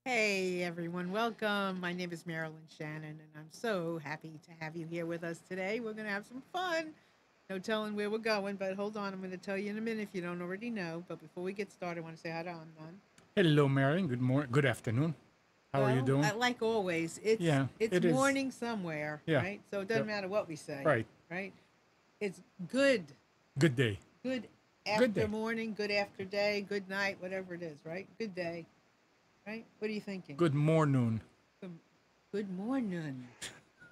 Hey everyone, welcome. My name is Marilyn Shannon, and I'm so happy to have you here with us today. We're going to have some fun. No telling where we're going, but hold on. I'm going to tell you in a minute if you don't already know. But before we get started, I want to say hi to Amnon. Hello, Marion. Good morning. Good afternoon. How are you Well, doing? like always, it's Yeah, it's it is. morning somewhere, Yeah. right? So it doesn't Yep. matter what we say, Right. right? It's good, Good day. good Good after day. morning, good after day, good night, whatever it is, right? Good day, right? What are you thinking? Good morning. Good, good morning.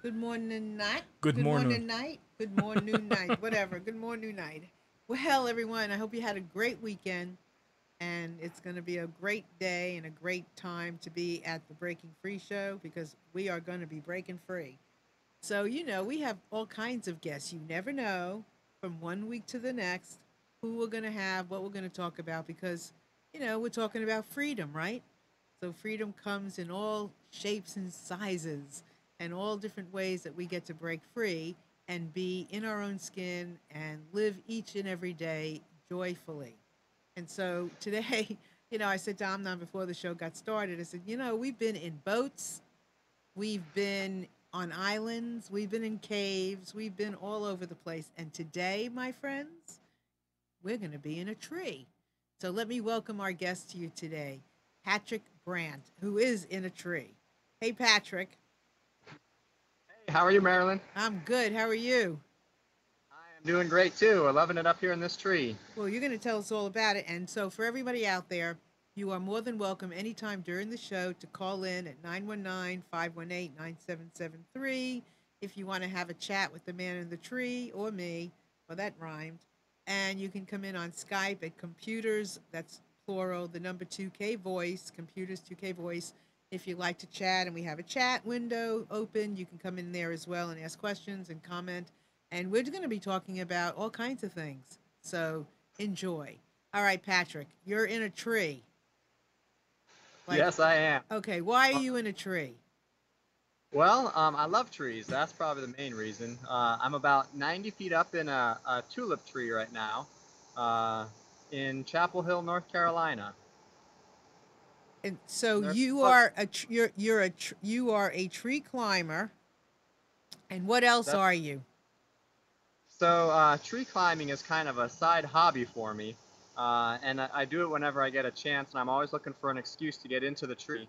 Good morning, night. Good Good morning. morning, night. Good morning, night. Whatever. Good morning, night. Well, everyone, I hope you had a great weekend, and it's going to be a great day and a great time to be at the Breaking Free show because we are going to be breaking free. So, we have all kinds of guests. You never know from one week to the next who we're going to have, what we're going to talk about because, we're talking about freedom, right? So freedom comes in all shapes and sizes and all different ways that we get to break free and be in our own skin and live each and every day joyfully. And so today, I said to Amnon before the show got started, I said, we've been in boats, we've been on islands, we've been in caves, we've been all over the place. And today, my friends, we're going to be in a tree. So let me welcome our guest to you today, Patrick Brandt, who is in a tree. Hey, Patrick. Hey, how are you, Marilyn? I'm good. How are you? I am doing great too. We're loving it up here in this tree. Well, you're going to tell us all about it. And so, for everybody out there, you are more than welcome anytime during the show to call in at 919-518-9773 if you want to have a chat with the man in the tree or me. Well, that rhymed. And you can come in on Skype at computers, that's plural, the number 2K voice, computers 2K voice. If you like to chat and we have a chat window open, you can come in there as well and ask questions and comment. And we're going to be talking about all kinds of things. So enjoy. All right, Patrick, you're in a tree. Like, Yes, I am. okay, why are Uh, you in a tree? I love trees. That's probably the main reason. I'm about 90 feet up in a tulip tree right now uh, in Chapel Hill, North Carolina. And so And there's you look, are you are a tree climber. And what else that, are you? tree climbing is kind of a side hobby for me. And I do it whenever I get a chance, and I'm always looking for an excuse to get into the tree.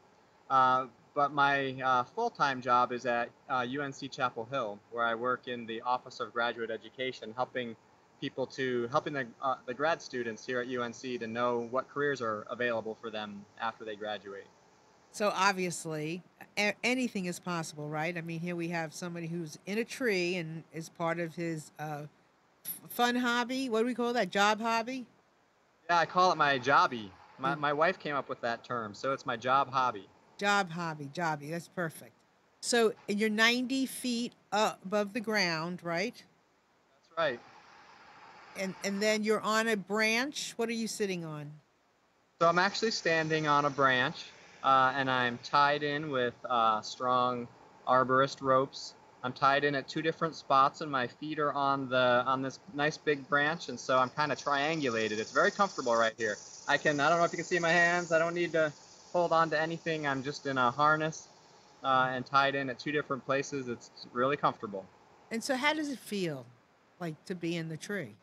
But my full-time job is at UNC Chapel Hill, where I work in the Office of Graduate Education, helping the grad students here at UNC to know what careers are available for them after they graduate. So obviously, anything is possible, right? I mean, here we have somebody who's in a tree and is part of his fun hobby. What do we call that? Job hobby? Yeah, I call it my jobby. My, Your my wife came up with that term, so it's my job hobby. job hobby, jobby. That's perfect. So you're 90 feet up above the ground, right? That's right. And then you're on a branch. What are you sitting on? So I'm actually standing on a branch, and I'm tied in with strong arborist ropes. I'm tied in at two different spots, and my feet are on this nice big branch, and so I'm kind of triangulated. It's very comfortable right here. I don't know if you can see my hands. I don't need to hold on to anything. I'm just in a harness and tied in at two different places. It's really comfortable. And so, how does it feel like to be in the tree?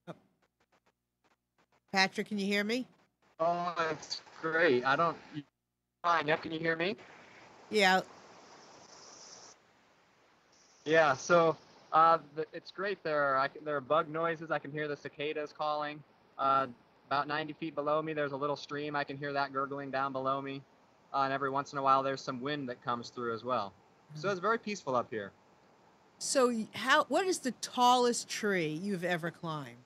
Oh, Patrick, can you hear me? Oh, it's great. I don't. Fine. Yep. Can you hear me? Yeah. Yeah, so it's great. There are bug noises. I can hear the cicadas calling. Uh, about 90 feet below me, there's a little stream. I can hear that gurgling down below me. And every once in a while, there's some wind that comes through as well. So it's very peaceful up here. So, what is the tallest tree you've ever climbed?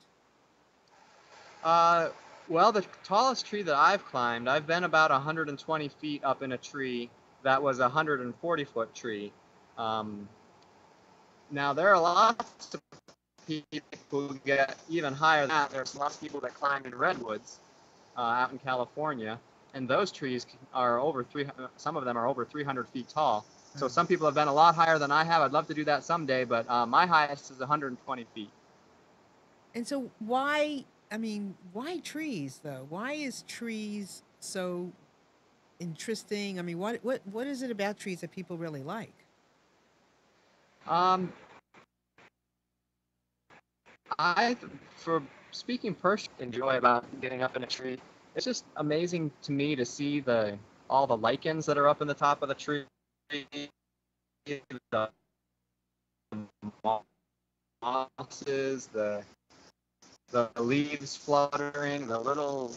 Uh, well, the tallest tree that I've climbed, I've been about 120 feet up in a tree that was a 140-foot tree. Um, Now, there are lots of people who get even higher than that. There's lots of people that climb in redwoods out in California, and those trees are over 300. Some of them are over 300 feet tall. So some people have been a lot higher than I have. I'd love to do that someday, but my highest is 120 feet. And so, why? I mean, why trees though? Why is trees so interesting? I mean, what is it about trees that people really like? Um, I, for speaking personally, enjoy about getting up in a tree. It's just amazing to me to see the all the lichens that are up in the top of the tree, the mosses, the leaves fluttering, the little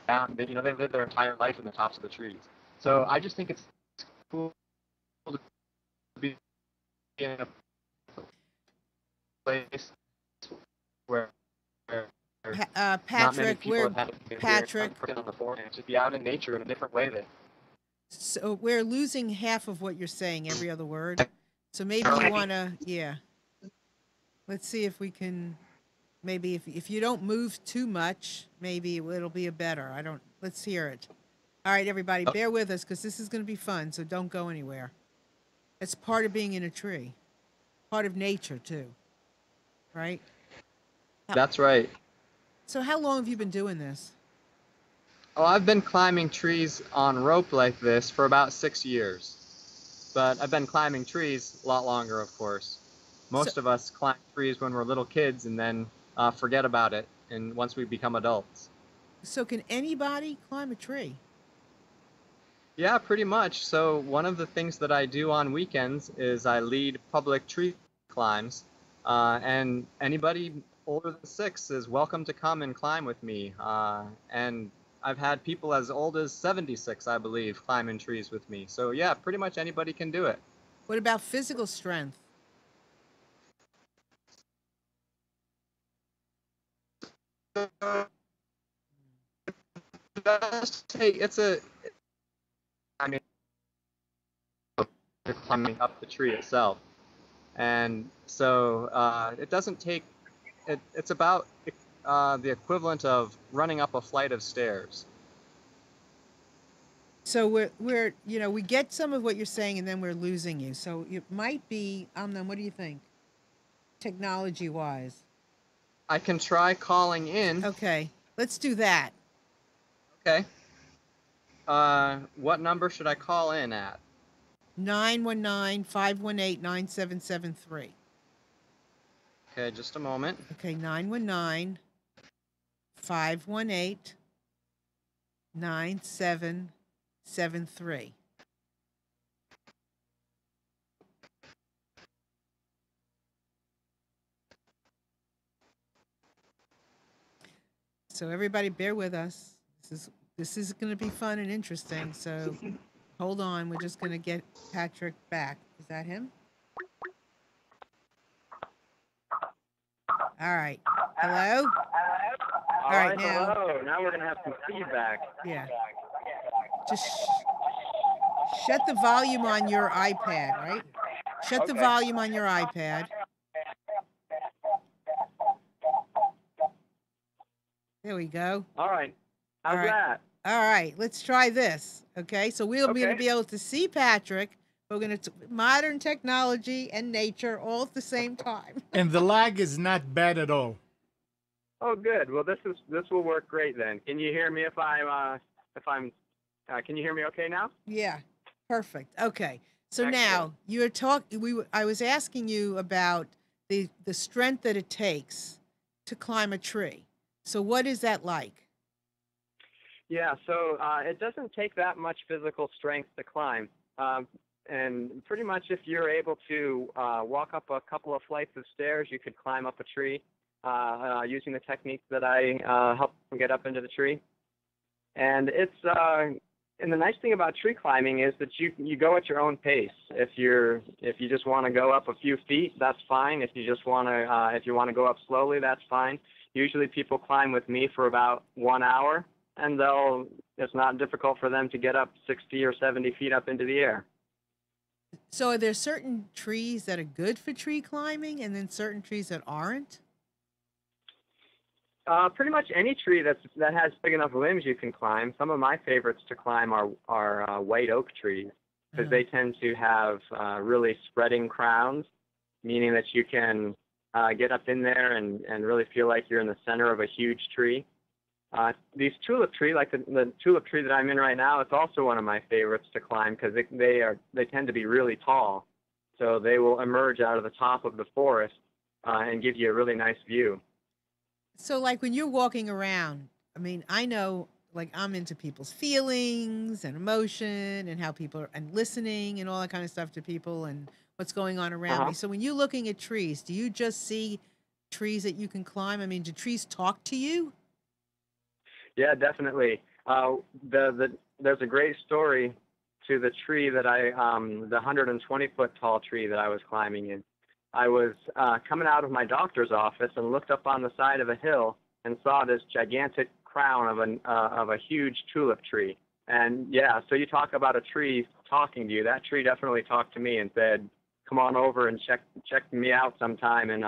down. You know, they live their entire life in the tops of the trees. So I just think it's cool to be in a place where not many Patrick, people we're have had experience Patrick. on the forehand. Just be out in nature in a different way. So we're losing half of what you're saying, every other word. So maybe you want to, yeah. Let's see if we can. Maybe if you don't move too much, maybe it'll be a better. I don't. Let's hear it. All right, everybody, bear with us because this is going to be fun. So don't go anywhere. It's part of being in a tree, part of nature too, right? That's right. So how long have you been doing this? Oh, I've been climbing trees on rope like this for about 6 years. But I've been climbing trees a lot longer, of course. So Most of us climb trees when we're little kids and then forget about it and once we become adults. so can anybody climb a tree? Yeah, pretty much. So one of the things that I do on weekends is I lead public tree climbs, and anybody older than 6 is welcome to come and climb with me. And I've had people as old as 76, I believe, climbing trees with me. So yeah, pretty much anybody can do it. What about physical strength? So it does take, it's a, I mean, you're climbing up the tree itself. And so it doesn't take, it's about the equivalent of running up a flight of stairs. So we're we get some of what you're saying and then we're losing you. So it might be what do you think? Technology wise. I can try calling in. Okay. Let's do that. Okay. What number should I call in at? 919-518-9773. Okay, just a moment. Okay, 919-518-9773. So everybody bear with us. This is going to be fun and interesting. So hold on, we're just going to get Patrick back. Is that him? All right. Hello? All right, right, now. hello. Now we're going to have some feedback. Yeah. Just shut the volume on your iPad, right? Shut the Okay. volume on your iPad. There we go. All right. How's All right. that? All right, let's try this. Okay, so we'll be going to Okay. be able to see Patrick. We're going to modern technology and nature all at the same time. And the lag is not bad at all. Oh, good. Well, this will work great then. Can you hear me if I'm can you hear me okay now? Yeah, perfect. Okay, so Excellent. now you're talking. I was asking you about the strength that it takes to climb a tree. So what is that like? Yeah, so it doesn't take that much physical strength to climb. And pretty much if you're able to walk up a couple of flights of stairs, you could climb up a tree using the techniques that I help get up into the tree. And and the nice thing about tree climbing is that you go at your own pace. If you just want to go up a few feet, that's fine. If you want to go up slowly, that's fine. Usually people climb with me for about 1 hour, and it's not difficult for them to get up 60 or 70 feet up into the air. So are there certain trees that are good for tree climbing and then certain trees that aren't? Pretty much any tree that has big enough limbs you can climb. Some of my favorites to climb are white oak trees because they tend to have really spreading crowns, meaning that you can get up in there and really feel like you're in the center of a huge tree. These tulip tree, like the tulip tree that I'm in right now, it's also one of my favorites to climb because they tend to be really tall, so they will emerge out of the top of the forest and give you a really nice view. So, like when you're walking around, I mean, I know, like I'm into people's feelings and emotion and how people are, and listening and all that kind of stuff to people and what's going on around me. Uh-huh. So, when you're looking at trees, do you just see trees that you can climb? I mean, do trees talk to you? Yeah, definitely. There's a great story to the tree that the 120-foot tall tree that I was climbing in. I was coming out of my doctor's office and looked up on the side of a hill and saw this gigantic crown of a huge tulip tree. And yeah, so you talk about a tree talking to you. That tree definitely talked to me and said, "Come on over and check me out sometime, and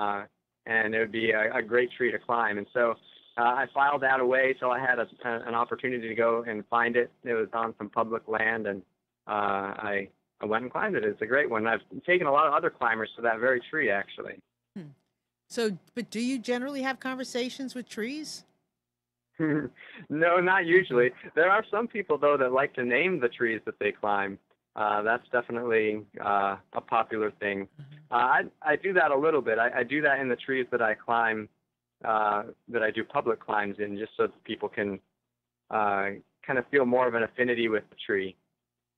it would be a great tree to climb." And so I filed that away till I had an opportunity to go and find it. It was on some public land, and I went and climbed it. It's a great one. I've taken a lot of other climbers to that very tree, actually. Hmm. So, but do you generally have conversations with trees? No, not usually. There are some people, though, that like to name the trees that they climb. That's definitely a popular thing. I do that a little bit. I do that in the trees that I climb, that I do public climbs in, just so that people can kind of feel more of an affinity with the tree.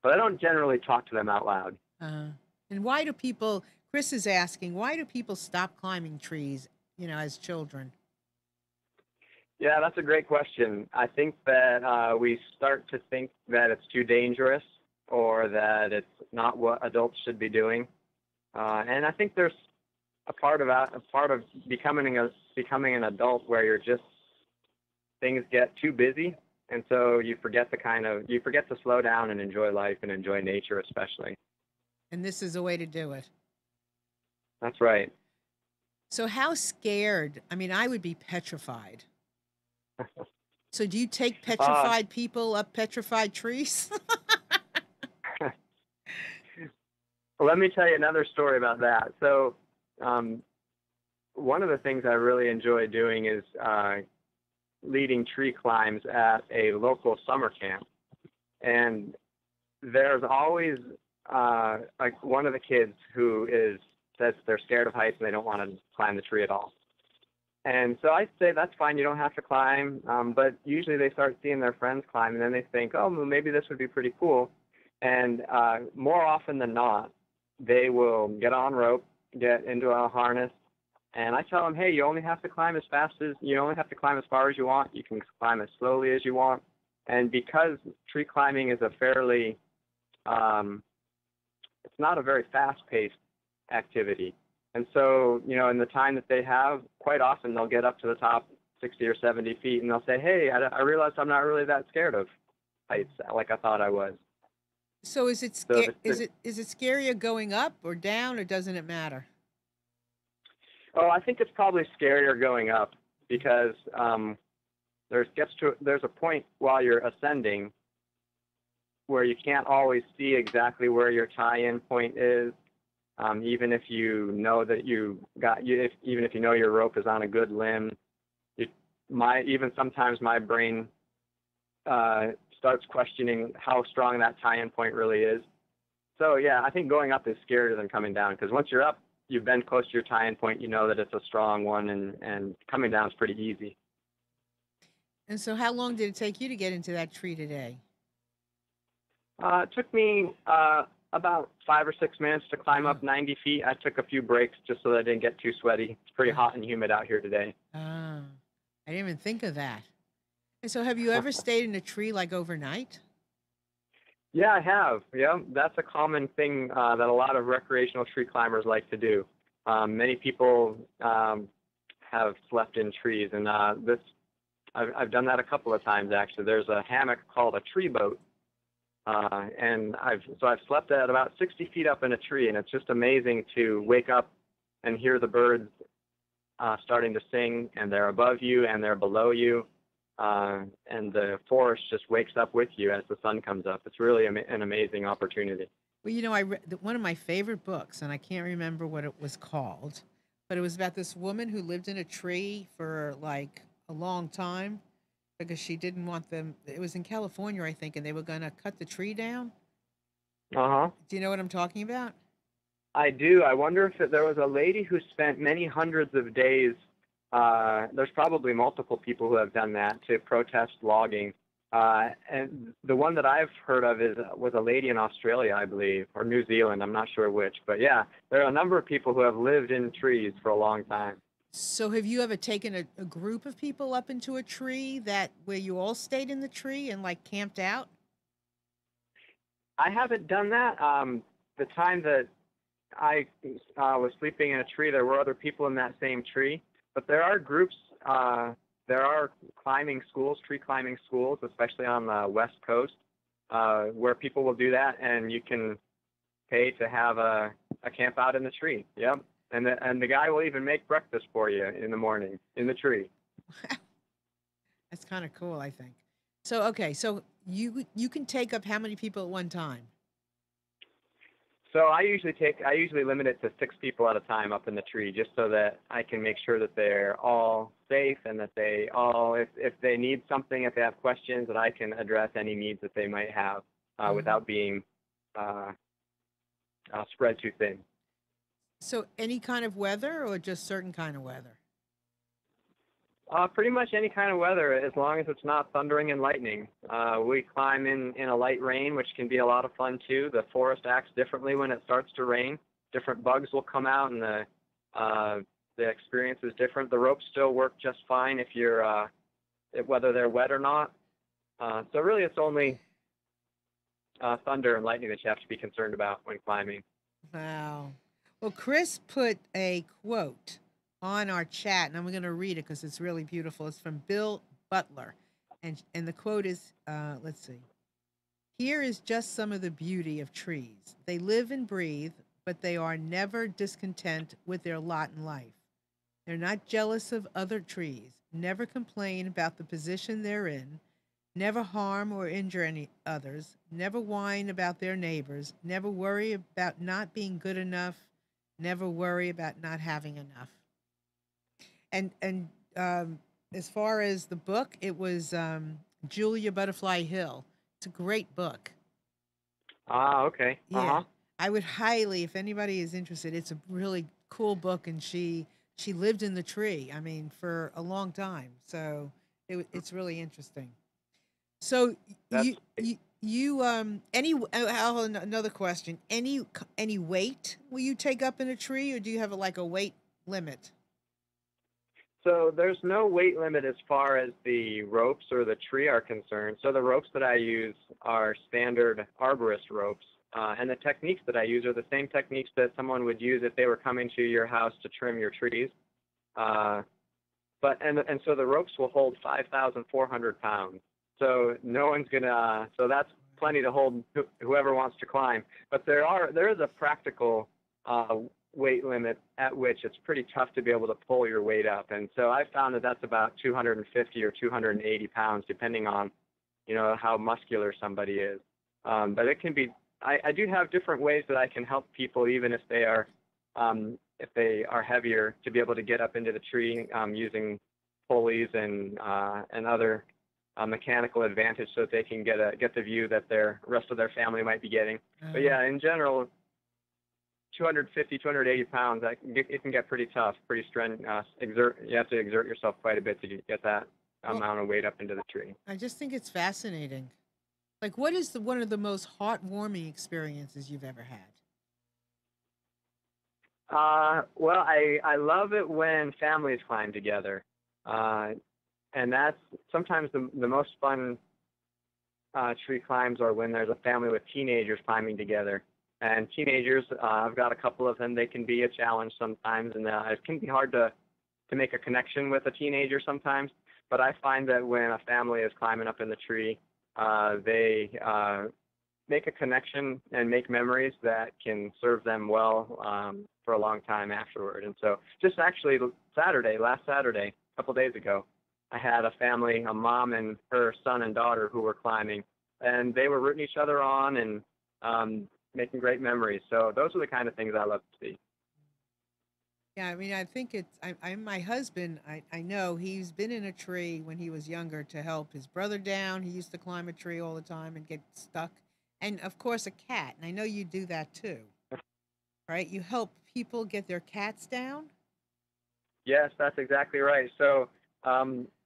But I don't generally talk to them out loud. Uh, and why do people, Chris is asking, why do people stop climbing trees, as children? Yeah, that's a great question. I think that we start to think that it's too dangerous or that it's not what adults should be doing. And I think there's a part of becoming an adult where things get too busy, and so you forget to slow down and enjoy life and enjoy nature especially. And this is a way to do it. That's right. So, how scared? I mean, I would be petrified. So, do you take Uh, petrified people up petrified trees? Let me tell you another story about that. So, one of the things I really enjoy doing is leading tree climbs at a local summer camp. And there's always like one of the kids says they're scared of heights and they don't want to climb the tree at all. And so I say, that's fine, you don't have to climb. But usually they start seeing their friends climb, and then they think, oh, well, maybe this would be pretty cool. And more often than not, they will get on rope, get into a harness, and I tell them, hey, you only have to climb as far as you want. You can climb as slowly as you want. And because tree climbing is it's not a very fast-paced activity. And so, in the time that they have, quite often they'll get up to the top 60 or 70 feet, and they'll say, hey, I realized I'm not really that scared of heights like I thought I was. So, is it So is it scarier going up or down, or doesn't it matter? Oh, I think it's probably scarier going up because there's a point while you're ascending where you can't always see exactly where your tie-in point is. Even if you know that even if you know your rope is on a good limb, even sometimes my brain starts questioning how strong that tie-in point really is. So yeah, I think going up is scarier than coming down, because once you're up, you've been close to your tie-in point, you know that it's a strong one, and coming down is pretty easy. And so, how long did it take you to get into that tree today? It took me about 5 or 6 minutes to climb up 90 feet. I took a few breaks just so that I didn't get too sweaty. It's pretty hot and humid out here today. Ah, I didn't even think of that. And so, have you ever stayed in a tree like overnight? Yeah, I have. Yeah, that's a common thing that a lot of recreational tree climbers like to do. Many people have slept in trees, and I've done that a couple of times actually. There's a hammock called a tree boat, and I've slept at about 60 feet up in a tree, and it's just amazing to wake up and hear the birds starting to sing, and they're above you and they're below you. And the forest just wakes up with you as the sun comes up. It's really an amazing opportunity. Well, I read one of my favorite books, and I can't remember what it was called, but it was about this woman who lived in a tree for like a long time because she didn't want them. It was in California, I think, and they were going to cut the tree down. Uh-huh. Do you know what I'm talking about? I do. I wonder if there was a lady who spent many hundreds of days. There's probably multiple people who have done that to protest logging. And the one that I've heard of was a lady in Australia, I believe, or New Zealand. I'm not sure which, but yeah, there are a number of people who have lived in trees for a long time. So, have you ever taken a group of people up into a tree that where you all stayed in the tree and like camped out? I haven't done that. The time that I was sleeping in a tree, there were other people in that same tree, but there are groups. There are climbing schools, tree climbing schools, especially on the West Coast, where people will do that, and you can pay to have a camp out in the tree. Yep. And the guy will even make breakfast for you in the morning in the tree. That's kind of cool, I think. So, okay, so you can take up how many people at one time? So I usually limit it to 6 people at a time up in the tree, just so that I can make sure that they're all safe and that they all, if they need something, if they have questions, that I can address any needs that they might have Mhm. without being uh, spread too thin. So, any kind of weather or just certain kind of weather? Pretty much any kind of weather, as long as it's not thundering and lightning. We climb in a light rain, which can be a lot of fun too. The forest acts differently when it starts to rain. Different bugs will come out, and the experience is different. The ropes still work just fine if you're whether they're wet or not. So really, it's only thunder and lightning that you have to be concerned about when climbing. Wow. Well, Chris put a quote on our chat, and I'm going to read it because it's really beautiful. It's from Bill Butler, and the quote is, let's see. Here is just some of the beauty of trees. They live and breathe, but they are never discontent with their lot in life. They're not jealous of other trees, never complain about the position they're in, never harm or injure any others, never whine about their neighbors, never worry about not being good enough, never worry about not having enough. And as far as the book, it was Julia Butterfly Hill. It's a great book. Ah, okay. Yeah, Uh-huh. I would highly, if anybody is interested, it's a really cool book, and she lived in the tree. I mean, for a long time, so it's really interesting. So That's you any another question? Any weight will you take up in a tree, or do you have like a weight limit? So there's no weight limit as far as the ropes or the tree are concerned. So the ropes that I use are standard arborist ropes. And the techniques that I use are the same techniques that someone would use if they were coming to your house to trim your trees. Uh, and so the ropes will hold 5,400 pounds. So no one's gonna. So that's plenty to hold whoever wants to climb. But there is a practical weight limit at which it's pretty tough to be able to pull your weight up. And so I found that that's about 250 or 280 pounds, depending on how muscular somebody is. But it can be. I do have different ways that I can help people, even if they are heavier, to be able to get up into the tree using pulleys and other mechanical advantage, so that they can get the view that their rest of their family might be getting. But Uh, yeah, in general, 250, 280 pounds, it can get pretty tough, pretty you have to exert yourself quite a bit to get that well, amount of weight up into the tree. I just think it's fascinating. Like, what is the one of the most heartwarming experiences you've ever had? Well, I love it when families climb together. Uh, and that's sometimes the most fun tree climbs are when there's a family with teenagers climbing together. And teenagers, I've got a couple of them. They can be a challenge sometimes, and it can be hard to make a connection with a teenager sometimes. But I find that when a family is climbing up in the tree, they make a connection and make memories that can serve them well for a long time afterward. And so, just actually last Saturday, a couple days ago, I had a family, a mom and her son and daughter, who were climbing, and they were rooting each other on and making great memories. So those are the kind of things I love to see. Yeah, I mean, I think my husband, I know he's been in a tree when he was younger to help his brother down. He used to climb a tree all the time and get stuck. And of course, a cat. And I know you do that too, right? You help people get their cats down. Yes, that's exactly right. So,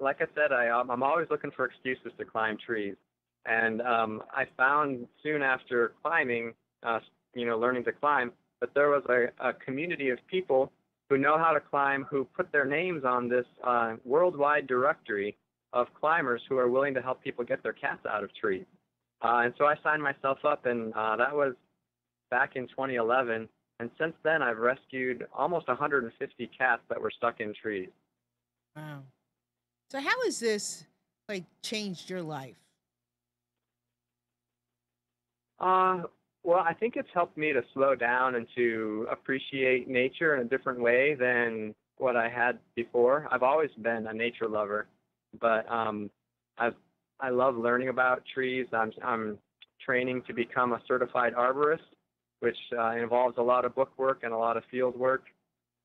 like I said, I'm always looking for excuses to climb trees, and I found soon after climbing, learning to climb, that there was a community of people who know how to climb, who put their names on this worldwide directory of climbers who are willing to help people get their cats out of trees. And so I signed myself up, and that was back in 2011. And since then, I've rescued almost 150 cats that were stuck in trees. Wow. So how has this like changed your life? Uh, well, I think it's helped me to slow down and to appreciate nature in a different way than what I had before. I've always been a nature lover, but I've I love learning about trees. I'm training to become a certified arborist, which involves a lot of book work and a lot of field work.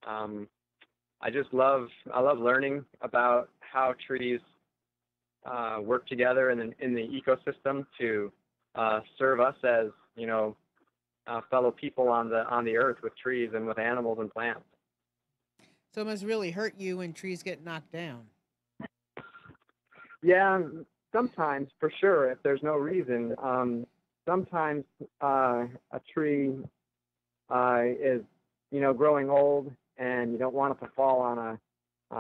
Um, I love learning about how trees work together in the ecosystem to serve us as fellow people on the earth with trees and with animals and plants. So it must really hurt you when trees get knocked down. Yeah, sometimes for sure if there's no reason. Sometimes a tree is growing old and you don't want it to fall on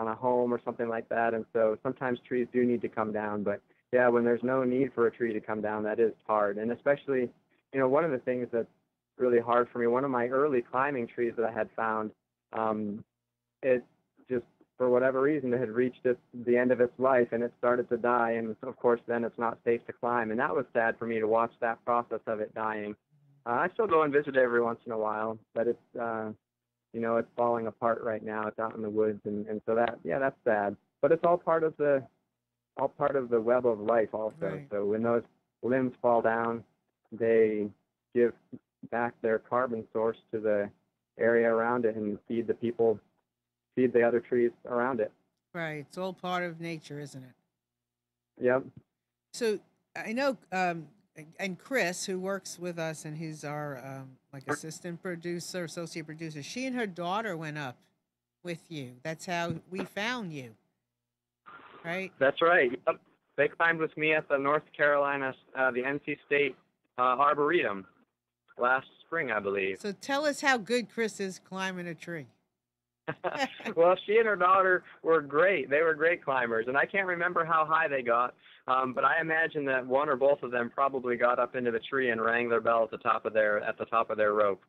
a home or something like that, and so sometimes trees do need to come down. But yeah, when there's no need for a tree to come down, that is hard. And especially, one of the things that's really hard for me, one of my early climbing trees that I had found, it just for whatever reason it had reached the end of its life and it started to die, and of course then it's not safe to climb, and that was sad for me to watch that process of it dying. I still go and visit every once in a while, but it's falling apart right now. It's out in the woods, and so that's sad. But it's all part of the web of life also. Right. So when those limbs fall down, they give back their carbon source to the area around it and feed the other trees around it. Right. It's all part of nature, isn't it? Yep. So I know, and Chris, who works with us, and he's our like assistant producer, associate producer. She and her daughter went up with you. That's how we found you, right? That's right. Yep. They climbed with me at the North Carolina, the NC State Arboretum last spring, I believe. So tell us how good Chris is climbing a tree. Well, she and her daughter were great. They were great climbers, and I can't remember how high they got, but I imagine that one or both of them probably got up into the tree and rang their bell at the top of their rope.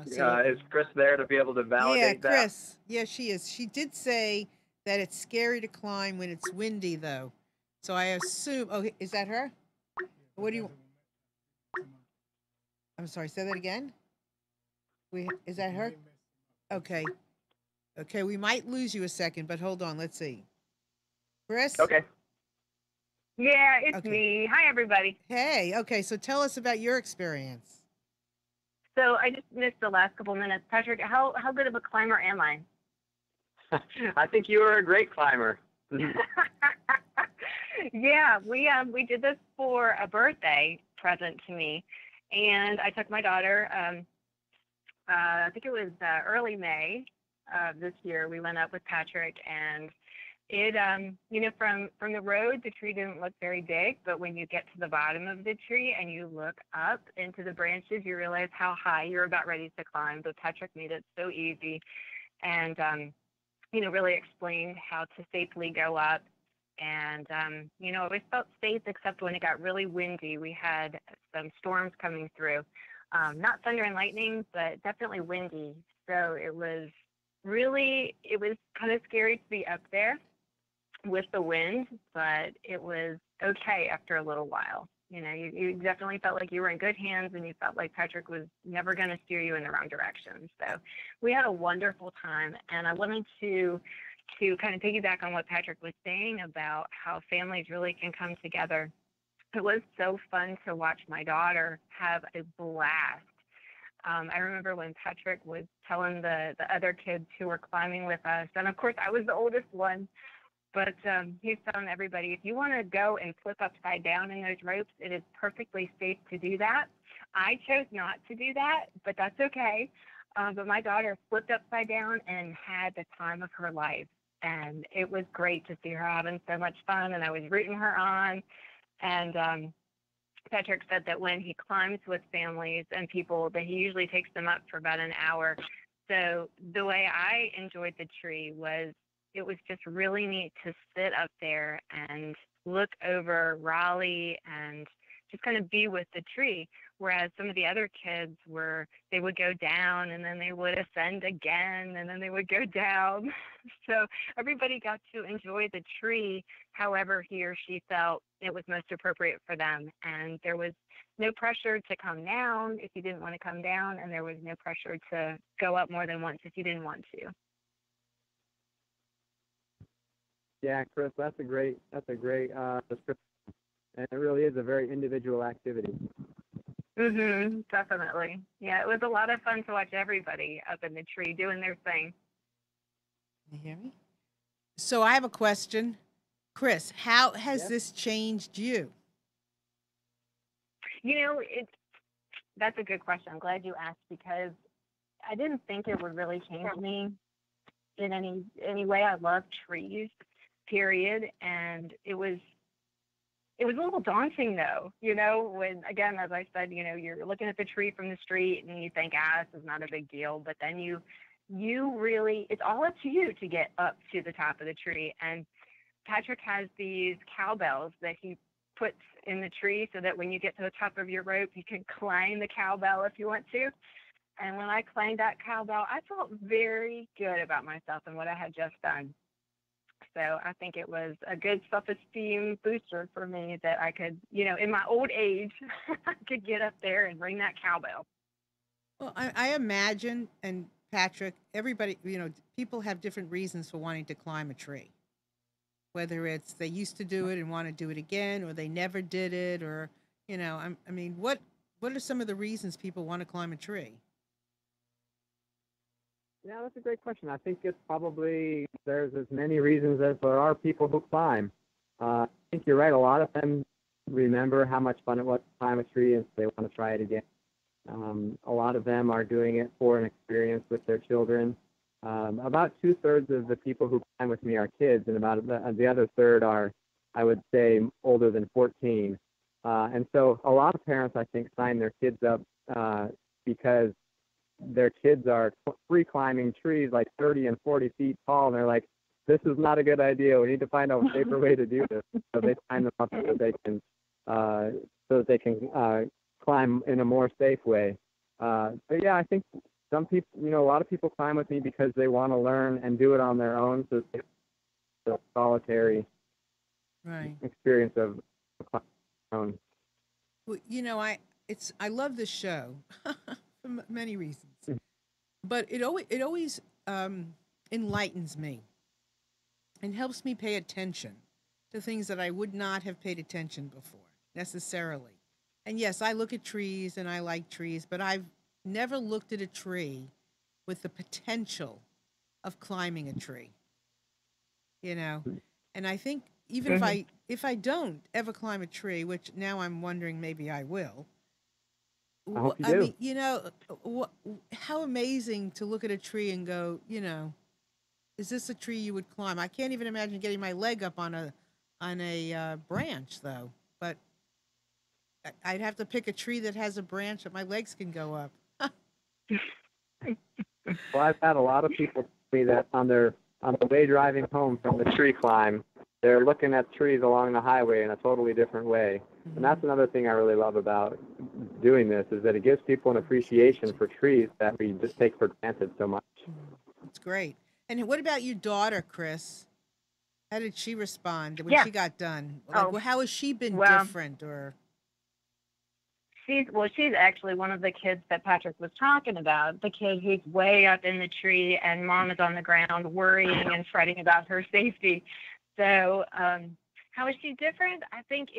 So Is Chris there to be able to yeah, validate that? Chris. Yeah, she is. She did say that it's scary to climb when it's windy, though. So I assume. Oh, is that her? What do you? I'm sorry. Say that again. Is that her? Okay. Okay. We might lose you a second, but hold on. Let's see. Chris. Okay. Yeah, it's Okay. me. Hi, everybody. Hey. Okay. So tell us about your experience. So I just missed the last couple minutes. Patrick, how good of a climber am I? I think you were a great climber. Yeah, we did this for a birthday present to me, and I took my daughter. I think it was early May this year. We went up with Patrick, and it from the road, the tree didn't look very big, but when you get to the bottom of the tree and you look up into the branches, you realize how high you're about ready to climb. But Patrick made it so easy, and really explained how to safely go up. And it always felt safe except when it got really windy. We had some storms coming through, not thunder and lightning, but definitely windy. So it was kind of scary to be up there with the wind, but it was okay after a little while. You definitely felt like you were in good hands, and you felt like Patrick was never going to steer you in the wrong direction. So we had a wonderful time, and I wanted to kind of piggyback on what Patrick was saying about how families really can come together. It was so fun to watch my daughter have a blast I remember when Patrick was telling the other kids who were climbing with us, and of course I was the oldest one, but he's telling everybody, if you want to go and flip upside down in those ropes, it is perfectly safe to do that. I chose not to do that, but that's okay. But my daughter flipped upside down and had the time of her life. And it was great to see her having so much fun, and I was rooting her on. And Patrick said that when he climbs with families and people, that he usually takes them up for about an hour. So the way I enjoyed the tree was it was just really neat to sit up there and look over Raleigh and just kind of be with the tree. Whereas some of the other kids they would go down and then they would ascend again and then they would go down. So everybody got to enjoy the tree however he or she felt it was most appropriate for them. And there was no pressure to come down if you didn't want to come down, and there was no pressure to go up more than once if you didn't want to. Yeah, Chris, that's a great description, and it really is a very individual activity. Definitely. Yeah, it was a lot of fun to watch everybody up in the tree doing their thing. You hear me? So I have a question. Chris, how has Yes. this changed you? That's a good question. I'm glad you asked, because I didn't think it would really change me in any way. I love trees, period, and it was a little daunting though, when, again, as I said, you're looking at the tree from the street and you think, this is not a big deal, but then you really, it's all up to you to get up to the top of the tree. And Patrick has these cowbells that he puts in the tree so that when you get to the top of your rope, you can climb the cowbell if you want to. And when I climbed that cowbell, I felt very good about myself and what I had just done. So I think it was a good self-esteem booster for me that I could, in my old age, I could get up there and ring that cowbell. Well, I imagine, and Patrick, everybody, people have different reasons for wanting to climb a tree. Whether it's they used to do it and want to do it again, or they never did it, or, I mean, what are some of the reasons people want to climb a tree? Yeah, that's a great question. I think it's probably there's as many reasons as there are people who climb. I think you're right. A lot of them remember how much fun it was to climb a tree, and so they want to try it again. A lot of them are doing it for an experience with their children. About 2/3 of the people who climb with me are kids, and about the other third are, I would say, older than 14. And so a lot of parents, I think, sign their kids up because their kids are free climbing trees like 30 and 40 feet tall, and they're like, this is not a good idea. We need to find out a safer way to do this. So they sign them up so that they can climb in a more safe way. But yeah, I think some people, a lot of people climb with me because they want to learn and do it on their own, so it's a solitary Right. experience of climbing on their own. Well, I love this show for many reasons, but it always enlightens me and helps me pay attention to things that I would not have paid attention before necessarily. And yes, I look at trees and I like trees, but I've never looked at a tree with the potential of climbing a tree. And I think even if I don't ever climb a tree, which now I'm wondering maybe I will. I hope you do. Mean, how amazing to look at a tree and go, is this a tree you would climb? I can't even imagine getting my leg up on a branch though. But I'd have to pick a tree that has a branch that my legs can go up. Well, I've had a lot of people tell me that on the way driving home from the tree climb, they're looking at trees along the highway in a totally different way. And that's another thing I really love about doing this, is that it gives people an appreciation for trees that we just take for granted so much. It's great. And what about your daughter, Chris? How did she respond when Yeah. she got done? Oh, How has she been well, different? Or she's actually one of the kids that Patrick was talking about, the kid who's way up in the tree and mom is on the ground worrying and fretting about her safety. So how is she different? I think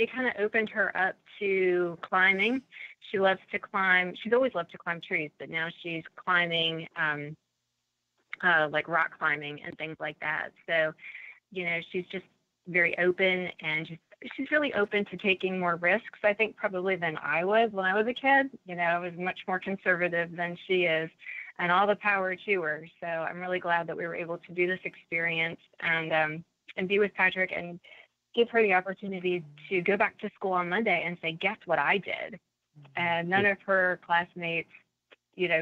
it kind of opened her up to climbing. She loves to climb. She's always loved to climb trees, but now she's climbing, like rock climbing and things like that. So, she's just very open, and she's really open to taking more risks, I think, probably than I was when I was a kid. I was much more conservative than she is, and all the power to her. So I'm really glad that we were able to do this experience and be with Patrick and give her the opportunity to go back to school on Monday and say, guess what I did? And none of her classmates,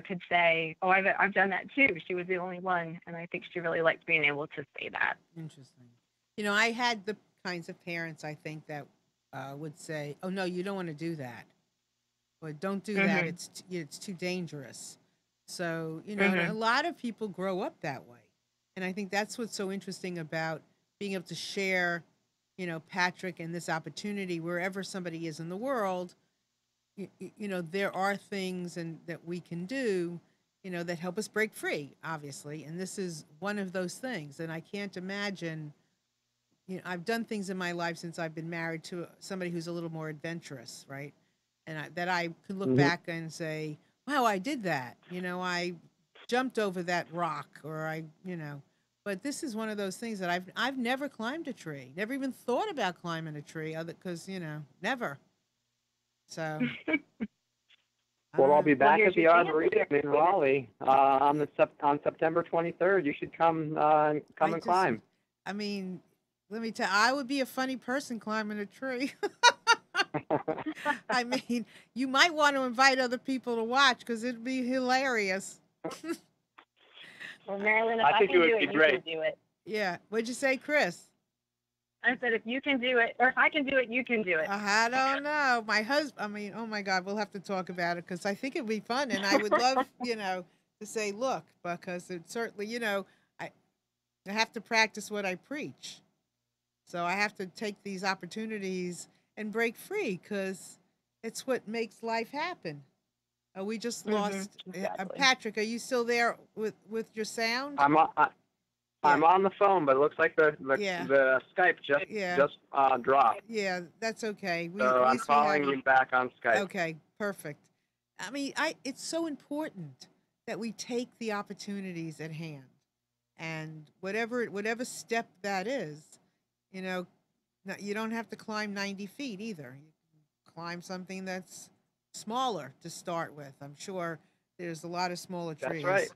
could say, oh, I've done that too. She was the only one. And I think she really liked being able to say that. Interesting. I had the kinds of parents, I think, that would say, oh, no, you don't want to do that. Or don't do that. It's too dangerous. So, a lot of people grow up that way. And I think that's what's so interesting about being able to share, Patrick and this opportunity wherever somebody is in the world. There are things that we can do, that help us break free, obviously. And this is one of those things. And I can't imagine, I've done things in my life since I've been married to somebody who's a little more adventurous, right? And that I could look back and say, wow, I did that. I jumped over that rock, or but this is one of those things that I've never climbed a tree, never even thought about climbing a tree, because never. So, well, I'll be back here's at the your chance. Arboretum in Raleigh on September 23rd. You should come and climb. I mean, let me tell you, I would be a funny person climbing a tree. I mean, you might want to invite other people to watch because it'd be hilarious. Well, Marilyn, if I I think can it do would it, be you great. can do it. Yeah. What'd you say, Chris? I said, if you can do it, or if I can do it, you can do it. I don't know. My husband, oh my God, we'll have to talk about it because I think it'd be fun. And I would love, to say, look, because it certainly, I have to practice what I preach. So I have to take these opportunities and break free because it's what makes life happen. We just lost exactly. Patrick. Are you still there with your sound? I'm on the phone, but it looks like the Skype just dropped. Yeah, that's okay. So I'm calling you back on Skype. Okay, perfect. I mean, it's so important that we take the opportunities at hand, and whatever step that is, you don't have to climb 90 feet either. You can climb something that's smaller to start with. I'm sure there's a lot of smaller trees. That's right.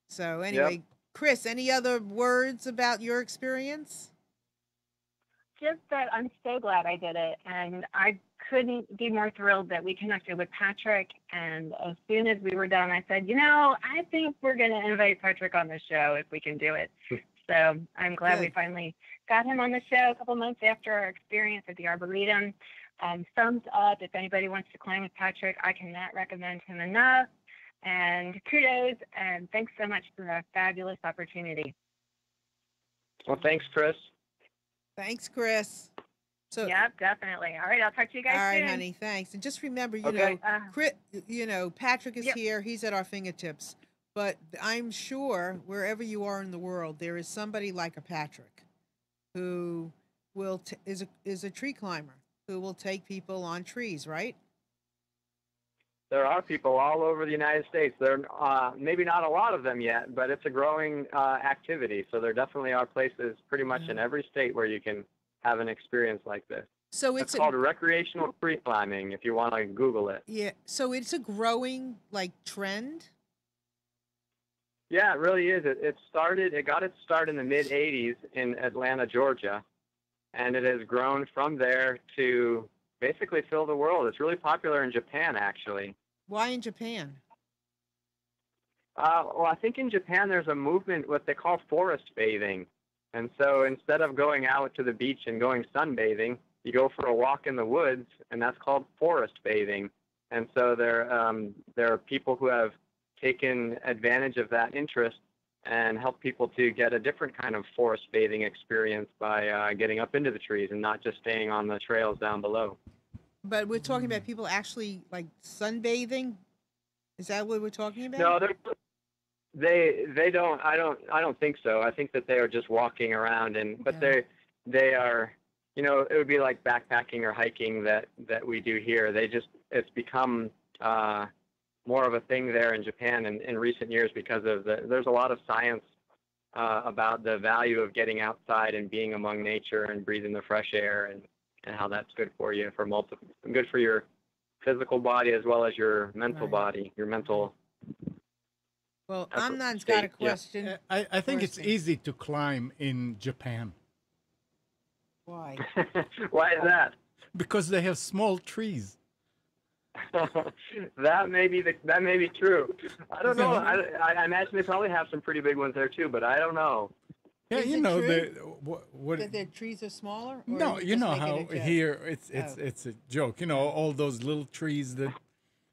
So anyway, Chris, any other words about your experience? Just that I'm so glad I did it, and I couldn't be more thrilled that we connected with Patrick. And as soon as we were done, I said, I think we're going to invite Patrick on the show if we can do it. So I'm glad we finally got him on the show a couple months after our experience at the Arboretum. Thumbs up if anybody wants to climb with Patrick. I cannot recommend him enough. And kudos, and thanks so much for a fabulous opportunity. Well, thanks, Chris. Thanks, Chris. So, yep, definitely. All right, I'll talk to you guys soon. All right, honey, thanks. And just remember, Chris, Patrick is here. He's at our fingertips. But I'm sure wherever you are in the world, there is somebody like a Patrick who is a tree climber who will take people on trees, right? There are people all over the United States. There maybe not a lot of them yet, but it's a growing activity. So there definitely are places pretty much in every state where you can have an experience like this. So it's called recreational tree climbing if you want to Google it. Yeah. So it's a growing trend. Yeah, it really is. It got its start in the mid 80s in Atlanta, Georgia, and it has grown from there to basically fill the world. It's really popular in Japan, actually. Why in Japan? Well, I think in Japan there's a movement, what they call forest bathing. And so instead of going out to the beach and going sunbathing, you go for a walk in the woods, and that's called forest bathing. And so there are people who have taken advantage of that interest and help people to get a different kind of forest bathing experience by getting up into the trees and not just staying on the trails down below. But we're talking about people actually sunbathing. Is that what we're talking about? No, they don't. I don't think so. I think that they are just walking around, but they are, it would be like backpacking or hiking that we do here. It's become more of a thing there in Japan in recent years because of there's a lot of science about the value of getting outside and being among nature and breathing the fresh air, and how that's good for you, good for your physical body as well as your mental Right. body, your mental. Well, Effort Amnan's got a state, yeah. question. I think it's Question. easy to climb in Japan Why? Why is that? because they have small trees. That may be true. I don't know. Yeah. I imagine they probably have some pretty big ones there too, but I don't know. Yeah, Is you it know true? what That their trees are smaller? Or no, are you just know making how a joke? here Oh. it's a joke. You know, all those little trees that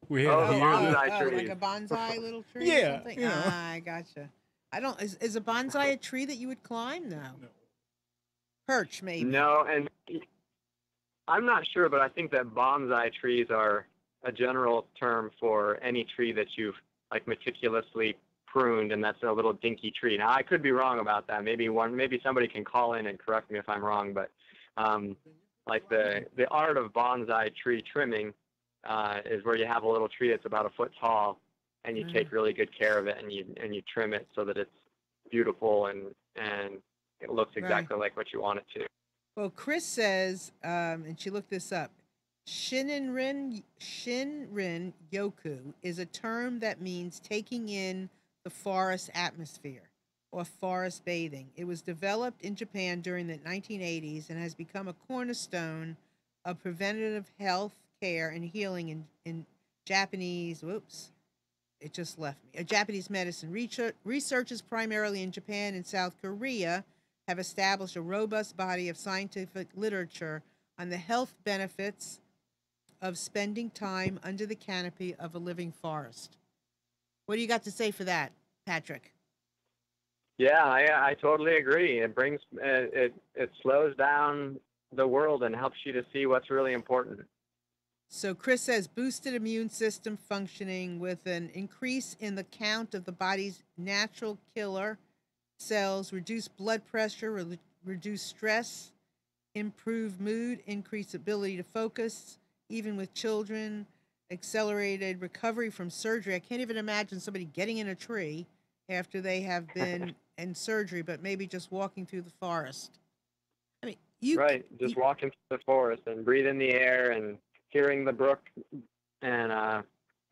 we have Oh, the here. bonsai Like trees. a bonsai little tree or Yeah, something? you know. Ah, I gotcha. I don't, is a bonsai a tree that you would climb? No. No. Perch, maybe. No, and I'm not sure, but I think that bonsai trees are a general term for any tree that you've like meticulously pruned, and that's a little dinky tree. Now, I could be wrong about that. Maybe somebody can call in and correct me if I'm wrong, but like the art of bonsai tree trimming is where you have a little tree that's about a foot tall, and you take really good care of it, and you trim it so that it's beautiful and it looks exactly like what you want it to. Well, Chris says, and she looked this up, Shinrin yoku is a term that means taking in the forest atmosphere or forest bathing. It was developed in Japan during the 1980s and has become a cornerstone of preventative health care and healing in Japanese, it just left me. Japanese medicine. Researchers primarily in Japan and South Korea have established a robust body of scientific literature on the health benefits of spending time under the canopy of a living forest. What do you got to say for that, Patrick? Yeah, I totally agree. It brings it slows down the world and helps you to see what's really important. So Chris says boosted immune system functioning with an increase in the count of the body's natural killer cells, reduced blood pressure, reduce stress, improve mood, increase ability to focus, even with children, accelerated recovery from surgery. I can't even imagine somebody getting in a tree after they have been in surgery, but maybe just walking through the forest. I mean, just walking through the forest and breathing the air and hearing the brook and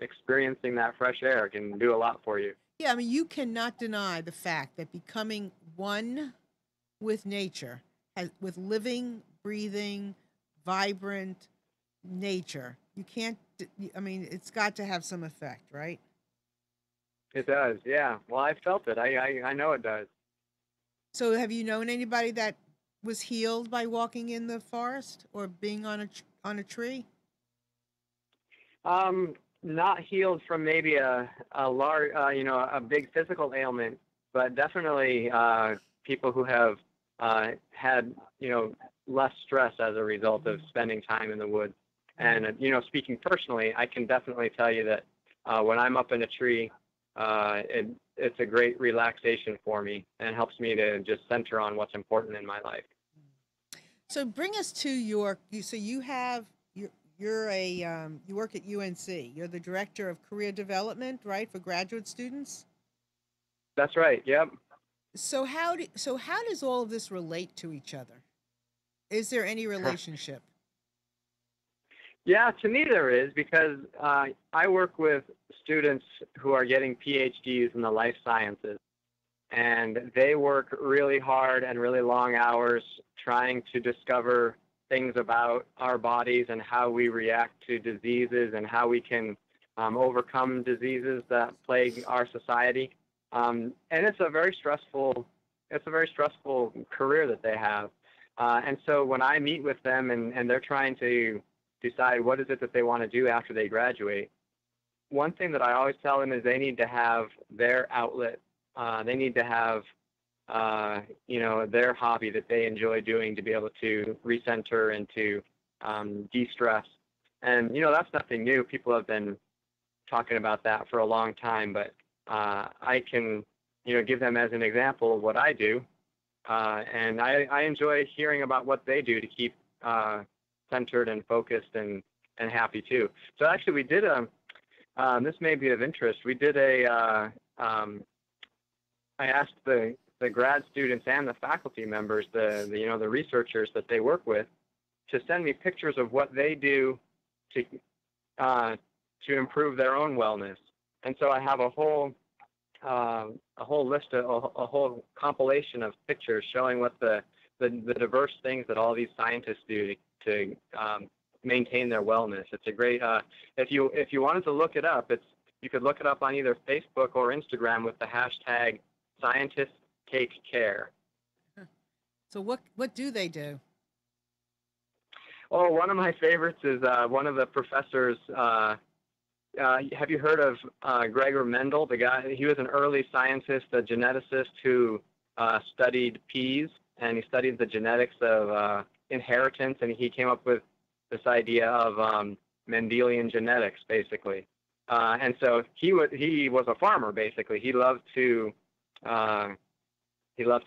experiencing that fresh air can do a lot for you. Yeah, I mean, you cannot deny the fact that becoming one with nature, with living, breathing, vibrant nature, you can't, I mean, it's got to have some effect, right? It does, yeah. Well, I felt it. I know it does. So have you known anybody that was healed by walking in the forest or being on a tree? Not healed from maybe a large, a big physical ailment, but definitely people who have had, less stress as a result of spending time in the woods. And, speaking personally, I can definitely tell you that when I'm up in a tree, it's a great relaxation for me and helps me to just center on what's important in my life. So bring us to you work at UNC. You're the director of career development, right, for graduate students? That's right. Yep. So how does all of this relate to each other? Is there any relationship? Yeah, to me there is, because I work with students who are getting PhDs in the life sciences, and they work really hard and really long hours trying to discover things about our bodies and how we react to diseases and how we can overcome diseases that plague our society. And it's a very stressful career that they have. And so when I meet with them and they're trying to decide what is it that they want to do after they graduate, one thing that I always tell them is they need to have their outlet. They need to have, their hobby that they enjoy doing to be able to recenter and to de-stress. And, that's nothing new. People have been talking about that for a long time, but I can, give them as an example of what I do. And I enjoy hearing about what they do to keep centered and focused and happy too. So actually, we did this may be of interest. We did I asked the grad students and the faculty members, the researchers that they work with, to send me pictures of what they do to improve their own wellness. And so I have a whole list, a whole compilation of pictures showing what the diverse things that all these scientists do to maintain their wellness. It's a great, if you wanted to look it up, you could look it up on either Facebook or Instagram with the hashtag scientists take care. So what do they do? Oh, one of my favorites is one of the professors. Have you heard of Gregor Mendel? The guy, he was an early scientist, a geneticist who studied peas, and he studied the genetics of inheritance, and he came up with this idea of Mendelian genetics, basically. And so he was a farmer, basically. He loved to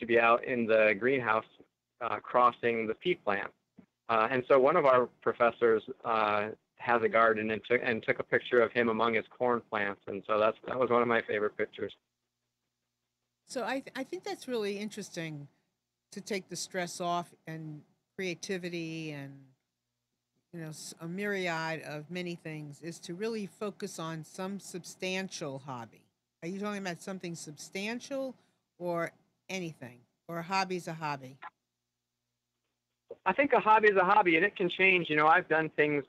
be out in the greenhouse crossing the pea plant. And so one of our professors has a garden and took a picture of him among his corn plants, and so that was one of my favorite pictures. So I think that's really interesting, to take the stress off, and creativity, and a myriad of many things, is to really focus on some substantial hobby. Are you talking about something substantial, or anything, or a hobby's a hobby? I think a hobby is a hobby, and it can change. I've done things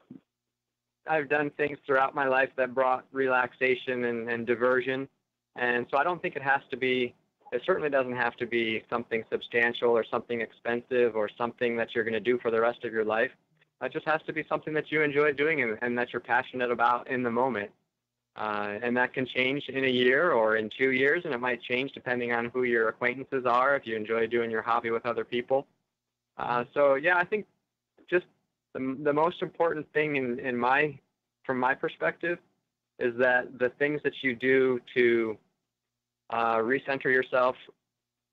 throughout my life that brought relaxation and diversion, and so I don't think it certainly doesn't have to be something substantial or something expensive or something that you're going to do for the rest of your life. It just has to be something that you enjoy doing and that you're passionate about in the moment. And that can change in a year or in 2 years, and it might change depending on who your acquaintances are, if you enjoy doing your hobby with other people. So yeah, I think just the most important thing from my perspective is that the things that you do to recenter yourself,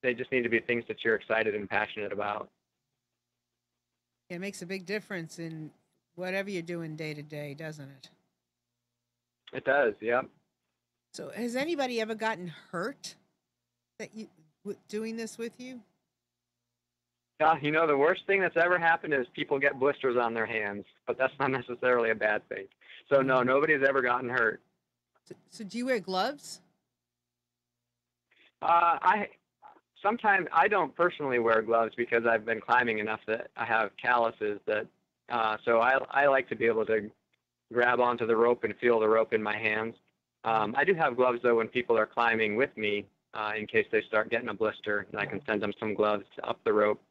they just need to be things that you're excited and passionate about. It makes a big difference in whatever you're doing day to day, doesn't it? It does, yeah. So has anybody ever gotten hurt doing this with you? The worst thing that's ever happened is people get blisters on their hands, but that's not necessarily a bad thing. So no, nobody's ever gotten hurt. So do you wear gloves? Sometimes I don't personally wear gloves because I've been climbing enough that I have calluses that, so I like to be able to grab onto the rope and feel the rope in my hands. I do have gloves though when people are climbing with me, in case they start getting a blister, and I can send them some gloves up the rope.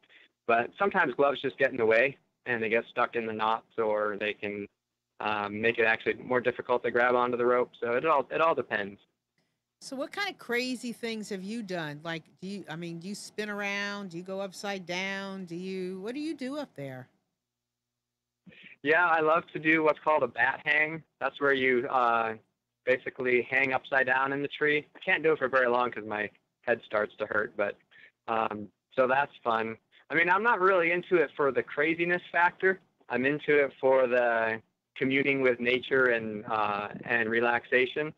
But sometimes gloves just get in the way and they get stuck in the knots, or they can make it actually more difficult to grab onto the rope. So it all depends. So what kind of crazy things have you done? Like, do you spin around? Do you go upside down? What do you do up there? Yeah, I love to do what's called a bat hang. That's where you basically hang upside down in the tree. I can't do it for very long because my head starts to hurt, but so that's fun. I'm not really into it for the craziness factor. I'm into it for the communing with nature and relaxation.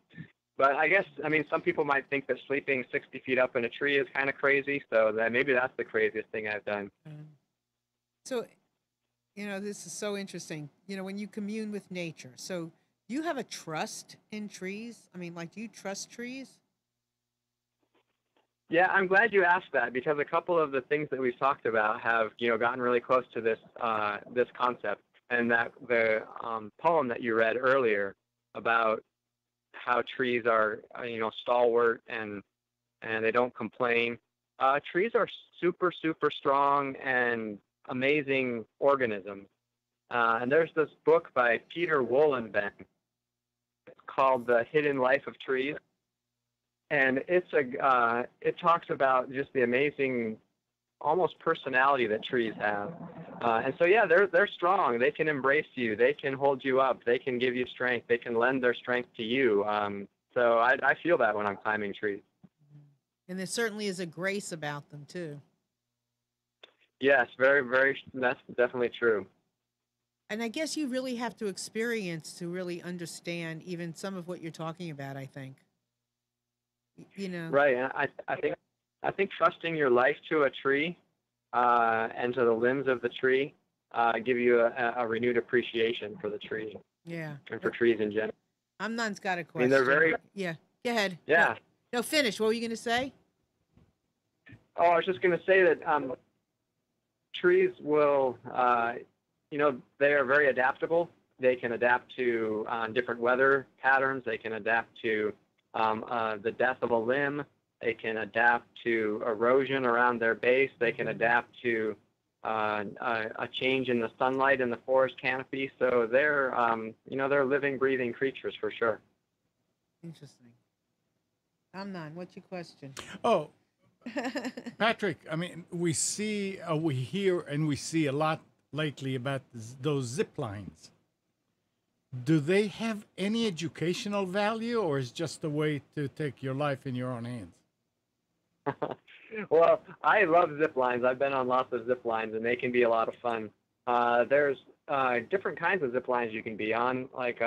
But I guess, some people might think that sleeping 60 feet up in a tree is kind of crazy, so maybe that's the craziest thing I've done. So, this is so interesting. When you commune with nature, so you have a trust in trees? Do you trust trees? Yeah, I'm glad you asked that, because a couple of the things that we've talked about have, gotten really close to this concept, and that the poem that you read earlier about how trees are, stalwart and they don't complain. Trees are super, super strong and amazing organisms. And there's this book by Peter Wohlenbeck called The Hidden Life of Trees. And it talks about just the amazing, almost personality that trees have. And so, yeah, they're strong. They can embrace you. They can hold you up. They can give you strength. They can lend their strength to you. So I feel that when I'm climbing trees. And there certainly is a grace about them, too. Yes, very, very, that's definitely true. And I guess you really have to experience to really understand even some of what you're talking about, I think. You know. Right. And I think trusting your life to a tree and to the limbs of the tree give you a renewed appreciation for the tree Yeah. and for trees in general. Amnon's got a I mean, they're question. very Yeah. Go ahead. No, yeah. no, finish. What were you going to say? Oh, I was just going to say that trees will, they are very adaptable. They can adapt to different weather patterns. They can adapt to the death of a limb. They can adapt to erosion around their base. They can adapt to a change in the sunlight in the forest canopy. So they're living, breathing creatures for sure. Interesting. Amnon, what's your question? Oh, Patrick, I mean, we hear, and we see a lot lately about those zip lines. Do they have any educational value, or is just a way to take your life in your own hands? Well, I love zip lines. I've been on lots of zip lines, and they can be a lot of fun. There's different kinds of zip lines you can be on. Like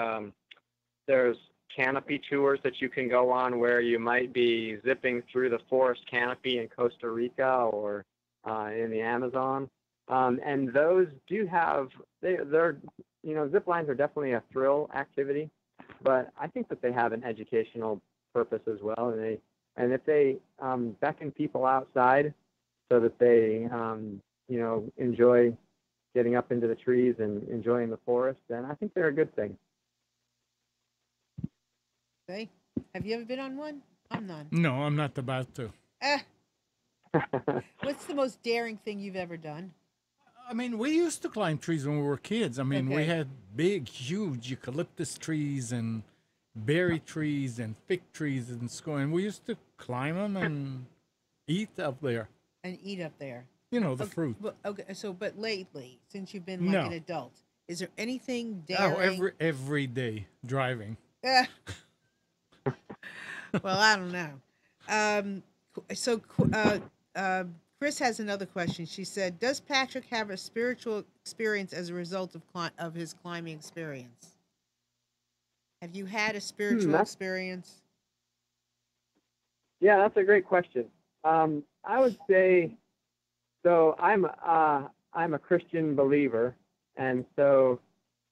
there's canopy tours that you can go on where you might be zipping through the forest canopy in Costa Rica or in the Amazon. And those do have they're zip lines are definitely a thrill activity, but I think that they have an educational purpose as well, and if they beckon people outside so that they enjoy getting up into the trees and enjoying the forest, then I think they're a good thing. Okay. Have you ever been on one? Amnon. No, I'm not about to. Ah, what's the most daring thing you've ever done? I mean, we used to climb trees when we were kids. I mean, we Okay. had big, huge eucalyptus trees and berry trees and fig trees and so, and we used to climb them and eat up there. And eat up there. You know, the Okay, fruit. okay. So, but lately, since you've been like an No. adult, is there anything Oh, daring? every day driving. Ah, well, I don't know. Um, Chris has another question. She said, "Does Patrick have a spiritual experience as a result of his climbing experience? Have you had a spiritual That's experience?" Yeah, that's a great question. I would say so. I'm a Christian believer, and so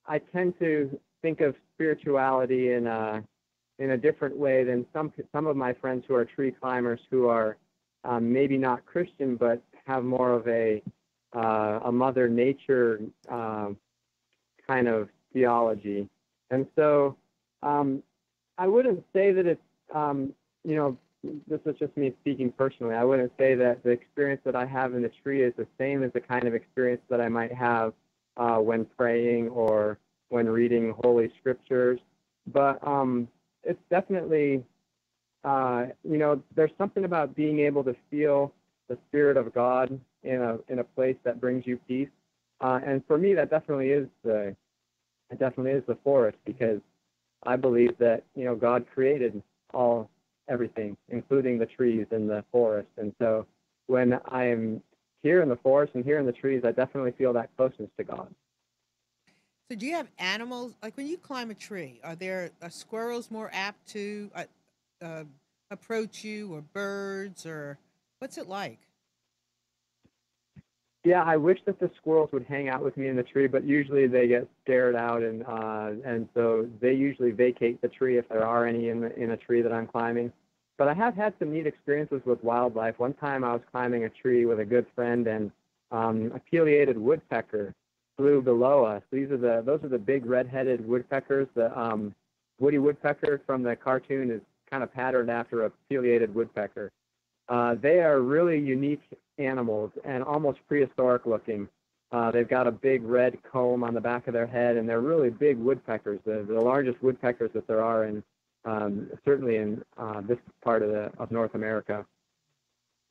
I tend to think of spirituality in a different way than some of my friends who are tree climbers who are maybe not Christian but have more of a Mother Nature kind of theology. And so I wouldn't say that it's this is just me speaking personally. I wouldn't say that the experience that I have in the tree is the same as the kind of experience that I might have when praying or when reading Holy Scriptures. But it's definitely, there's something about being able to feel the Spirit of God in a place that brings you peace. And for me, that definitely is the forest, because I believe that God created everything, including the trees and the forest. And so when I'm here in the forest and here in the trees, I definitely feel that closeness to God. So, do you have animals? Like when you climb a tree, are there squirrels more apt to uh, approach you, or birds, or what's it like? Yeah, I wish that the squirrels would hang out with me in the tree, but usually they get scared out, and so they usually vacate the tree if there are any in a tree that I'm climbing. But I have had some neat experiences with wildlife. One time I was climbing a tree with a good friend, and a pileated woodpecker flew below us. Those are the big red-headed woodpeckers. The Woody Woodpecker from the cartoon is kind of patterned after a pileated woodpecker. They are really unique animals and almost prehistoric looking. They've got a big red comb on the back of their head, and they're really big woodpeckers, the largest woodpeckers that there are certainly in this part of North America.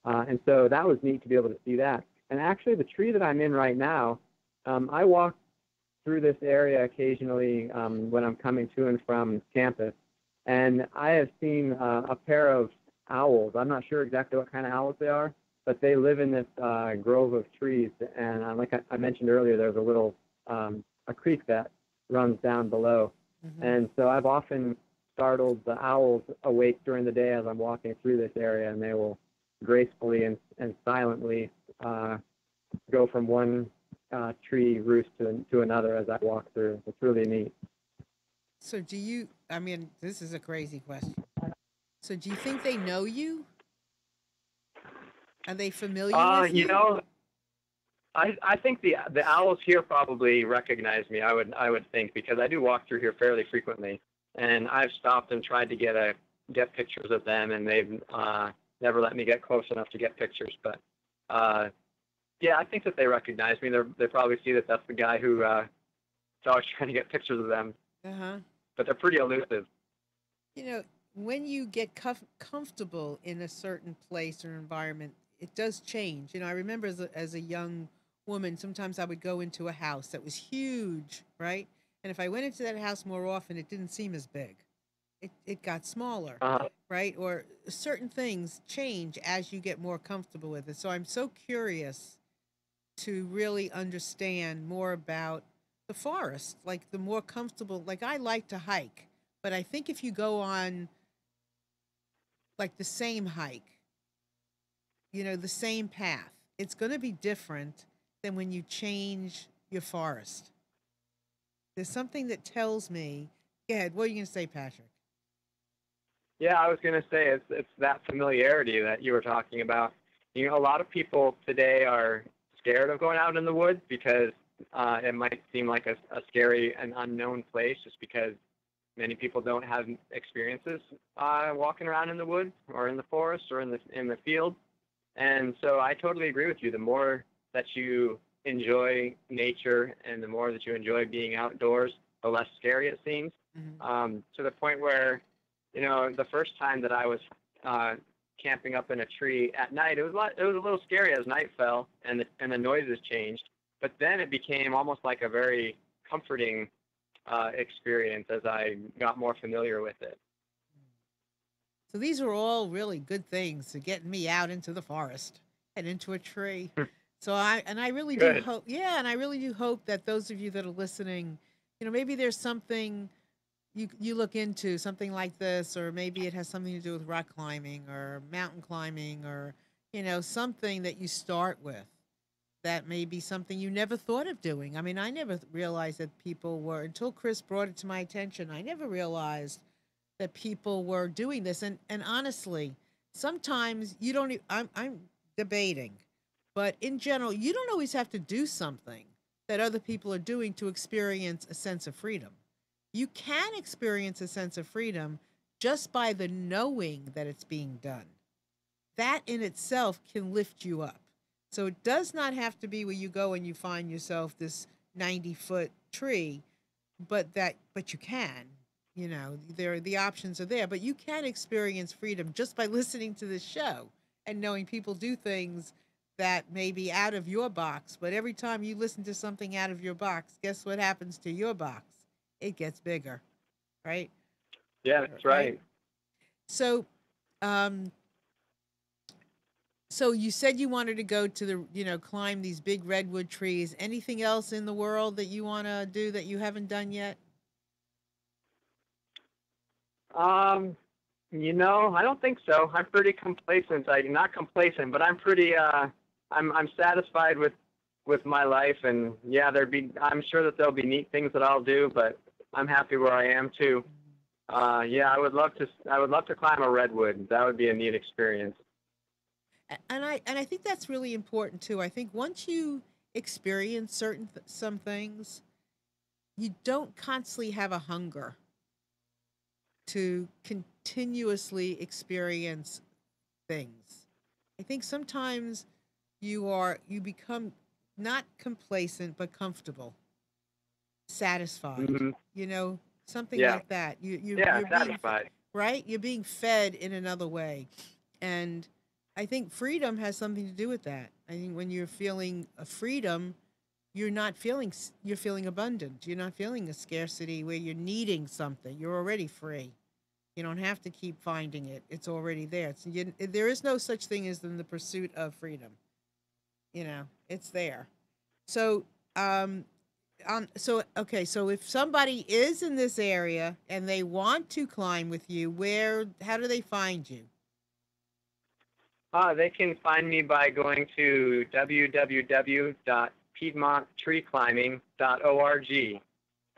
And so that was neat to be able to see that. And actually, the tree that I'm in right now, I walk through this area occasionally when I'm coming to and from campus, and I have seen a pair of owls. I'm not sure exactly what kind of owls they are, but they live in this grove of trees. And like I mentioned earlier, there's a little a creek that runs down below. Mm-hmm. And so I've often startled the owls awake during the day as I'm walking through this area, and they will gracefully and silently go from one tree roost to another as I walk through. It's really neat. So do you? I mean, this is a crazy question. So do you think they know you? Are they familiar with You you? know, I think the owls here probably recognize me. I would think, because I do walk through here fairly frequently, and I've stopped and tried to get pictures of them, and they've never let me get close enough to get pictures. But yeah, I think that they recognize me. They probably see that that's the guy who is always trying to get pictures of them. Uh huh. But they're pretty elusive. You know, when you get comfortable in a certain place or environment, it does change. You know, I remember as a young woman, sometimes I would go into a house that was huge, right? And if I went into that house more often, it didn't seem as big. It got smaller, Uh, right? Or certain things change as you get more comfortable with it. So I'm so curious to really understand more about the forest, like the more comfortable, like I like to hike, but I think if you go on like the same hike, you know, the same path, it's going to be different than when you change your forest. There's something that tells me, go ahead, what are you going to say, Patrick? yeah, I was gonna say it's that familiarity that you were talking about. You know, a lot of people today are scared of going out in the woods because it might seem like a scary and unknown place, just because many people don't have experiences walking around in the woods or in the forest or in the field. And so I totally agree with you. The more that you enjoy nature and the more that you enjoy being outdoors, the less scary it seems. Mm-hmm. To the point where, you know, the first time that I was camping up in a tree at night, it was a little scary as night fell and the noises changed. But then it became almost like a very comforting experience as I got more familiar with it. So these are all really good things to getting me out into the forest and into a tree. So I really do Good. hope, yeah, and I really do hope that those of you that are listening, you know, maybe there's something you look into, something like this, or maybe it has something to do with rock climbing or mountain climbing, or you know, something that you start with that may be something you never thought of doing. I mean, I never realized that people were, until Chris brought it to my attention, I never realized that people were doing this. And honestly, sometimes you don't I'm debating, but in general, you don't always have to do something that other people are doing to experience a sense of freedom. You can experience a sense of freedom just by the knowing that it's being done. That in itself can lift you up. So it does not have to be where you go and you find yourself this 90-foot tree, but you can. You know, there the options are there, but you can experience freedom just by listening to this show and knowing people do things that may be out of your box. But every time you listen to something out of your box, guess what happens to your box? It gets bigger, right? Yeah, that's Right. right. So, um, so you said you wanted to go to the, you know, climb these big redwood trees. Anything else in the world that you want to do that you haven't done yet? Um, you know, I don't think so. I'm pretty complacent. I'm not complacent, but I'm pretty I'm satisfied with my life, and yeah, I'm sure that there'll be neat things that I'll do, but I'm happy where I am too. Yeah, I would love to climb a redwood. That would be a neat experience. And I think that's really important too. I think once you experience some things, you don't constantly have a hunger to continuously experience things. I think sometimes you become not complacent but comfortable, satisfied. Hmm. You know, something Yeah, like that. yeah, You're being satisfied. right. You're being fed in another way, and I think freedom has something to do with that. I think when you're feeling a freedom, you're not feeling you're feeling abundant. You're not feeling a scarcity where you're needing something. You're already free. You don't have to keep finding it. It's already there. There is no such thing as in the pursuit of freedom. You know, it's there. So, um, So okay, so if somebody is in this area and they want to climb with you, how do they find you? They can find me by going to www.piedmonttreeclimbing.org.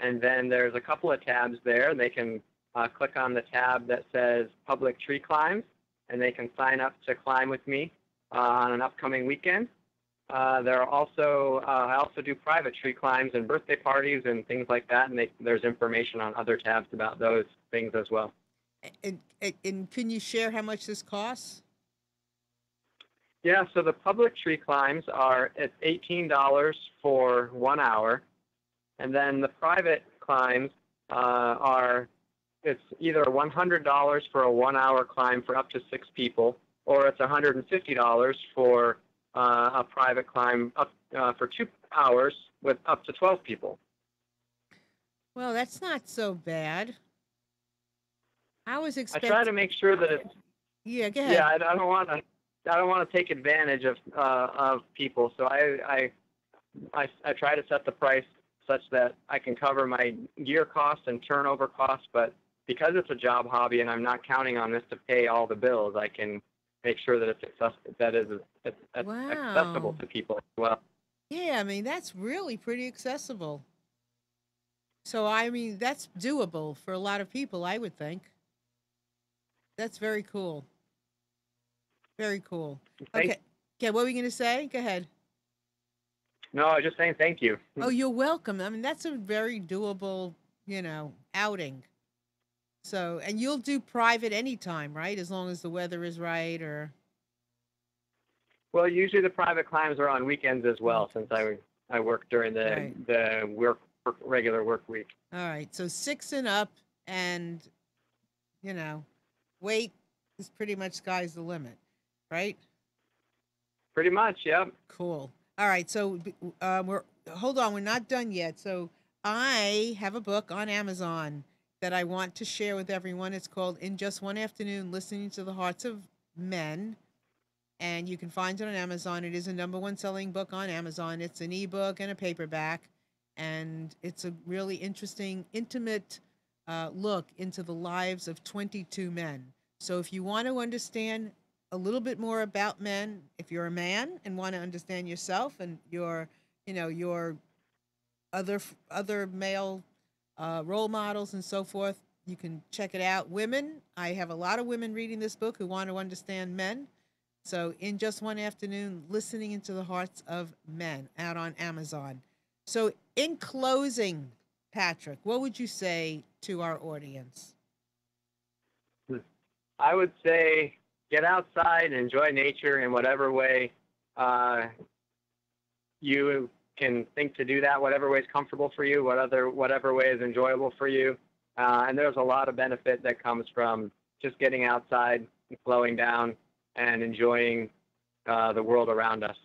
And then there's a couple of tabs there. They can click on the tab that says Public Tree Climbs, and they can sign up to climb with me on an upcoming weekend. There are also I also do private tree climbs and birthday parties and things like that, and there's information on other tabs about those things as well. And can you share how much this costs? Yeah, so the public tree climbs it's $18 for 1 hour, and then the private climbs it's either $100 for a 1 hour climb for up to 6 people, or it's $150 for a private climb up for 2 hours with up to 12 people. Well, that's not so bad. I was I expecting. try to make sure that it's. Yeah, go ahead. Yeah, I don't want to. I don't want to take advantage of people, so I try to set the price such that I can cover my gear costs and turnover costs. But because it's a job hobby and I'm not counting on this to pay all the bills, I can make sure that it's accessible to people as well. Yeah, I mean that's really pretty accessible. So I mean that's doable for a lot of people, I would think. That's very cool. Very cool. Okay. Yeah, what were you going to say? Go ahead. No, I was just saying thank you. Oh, you're welcome. I mean, that's a very doable, outing. So, and you'll do private anytime, right? As long as the weather is right or. Well, usually the private climbs are on weekends as well, since I work during the regular work week. All right. So 6 and up and, weight is pretty much sky's the limit. Right? Pretty much, yeah. Cool. All right, so hold on, we're not done yet. So I have a book on Amazon that I want to share with everyone. It's called In Just One Afternoon, Listening to the Hearts of Men. And you can find it on Amazon. It is a #1 selling book on Amazon. It's an ebook and a paperback. And it's a really interesting, intimate look into the lives of 22 men. So if you want to understand a little bit more about men, if you're a man and want to understand yourself and your other male role models and so forth, you can check it out. Women, I have a lot of women reading this book who want to understand men. So In Just One Afternoon, Listening into the Hearts of Men, out on Amazon. So in closing, Patrick, what would you say to our audience? I would say get outside and enjoy nature in whatever way you can think to do that, whatever way is comfortable for you, whatever way is enjoyable for you. And there's a lot of benefit that comes from just getting outside, slowing down, and enjoying the world around us.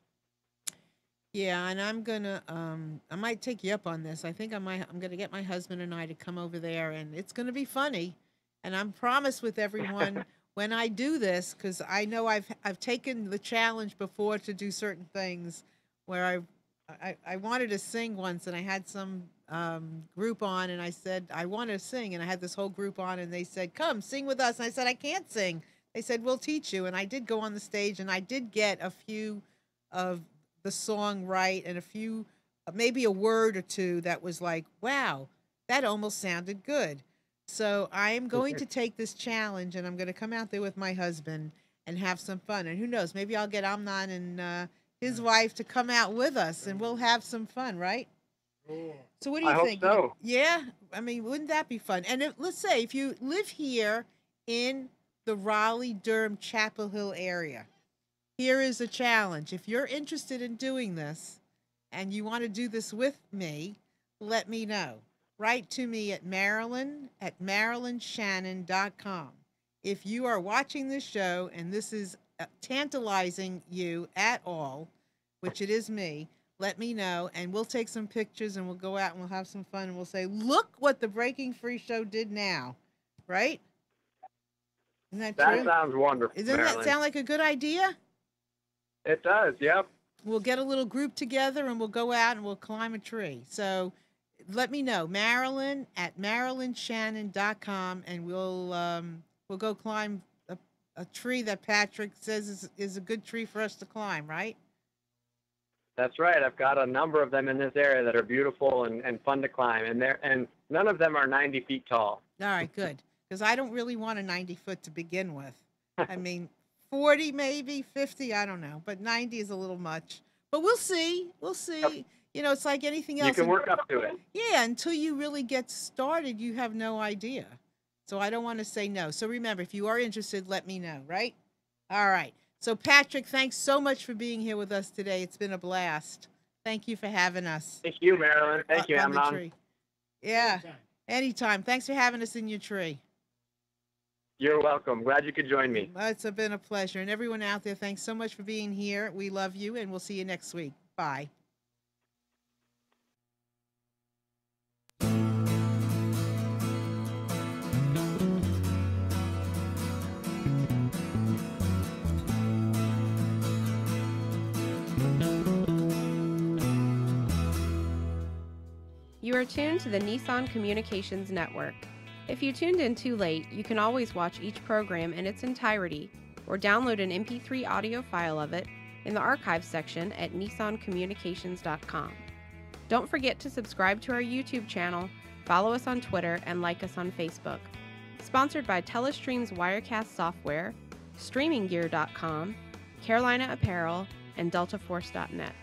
Yeah, and I might take you up on this. I think I'm gonna get my husband and I to come over there, and it's gonna be funny. And I'm promised with everyone when I do this, because I know I've taken the challenge before to do certain things where I wanted to sing once, and I had some group on, and I said I want to sing, and I had this whole group on, and they said, "Come sing with us," and I said I can't sing. They said, "We'll teach you," and I did go on the stage, and I did get a few of the song right, and a few, maybe a word or two that was like, wow, that almost sounded good. So I am going to take this challenge, and I'm going to come out there with my husband and have some fun. And who knows, maybe I'll get Amnon and his wife to come out with us, and we'll have some fun, right? So what do you think? I hope so. Yeah, I mean, wouldn't that be fun? And let's say if you live here in the Raleigh-Durham Chapel Hill area, here is a challenge. If you're interested in doing this and you want to do this with me, let me know. Write to me at marilyn@marilynshannon.com. If you are watching this show and this is tantalizing you at all, which it is me, let me know, and we'll take some pictures, and we'll go out and we'll have some fun, and we'll say, look what the Breaking Free show did now, right? Isn't that true? That sounds wonderful, Doesn't Marilyn. that sound like a good idea? It does, yep. We'll get a little group together, and we'll go out and we'll climb a tree. So let me know, Marilyn at MarilynShannon.com, and we'll go climb a tree that Patrick says is a good tree for us to climb, right? That's right. I've got a number of them in this area that are beautiful and fun to climb, and none of them are 90 feet tall. All right, good. Because I don't really want a 90-foot to begin with. I mean, 40 maybe, 50, I don't know. But 90 is a little much. But we'll see. We'll see. Yep. You know, it's like anything else. You can work up to it. Yeah, until you really get started, you have no idea. So I don't want to say no. So remember, if you are interested, let me know, right? All right. So Patrick, thanks so much for being here with us today. It's been a blast. Thank you for having us. Thank you, Marilyn. Thank you, on the Amnon. tree. Yeah, anytime. Thanks for having us in your tree. You're welcome. Glad you could join me. It's been a pleasure. And everyone out there, thanks so much for being here. We love you, and we'll see you next week. Bye. You are tuned to the Nissan Communications Network. If you tuned in too late, you can always watch each program in its entirety or download an MP3 audio file of it in the archives section at nissancommunications.com. Don't forget to subscribe to our YouTube channel, follow us on Twitter, and like us on Facebook. Sponsored by Telestream's Wirecast software, StreamingGear.com, Carolina Apparel, and DeltaForce.net.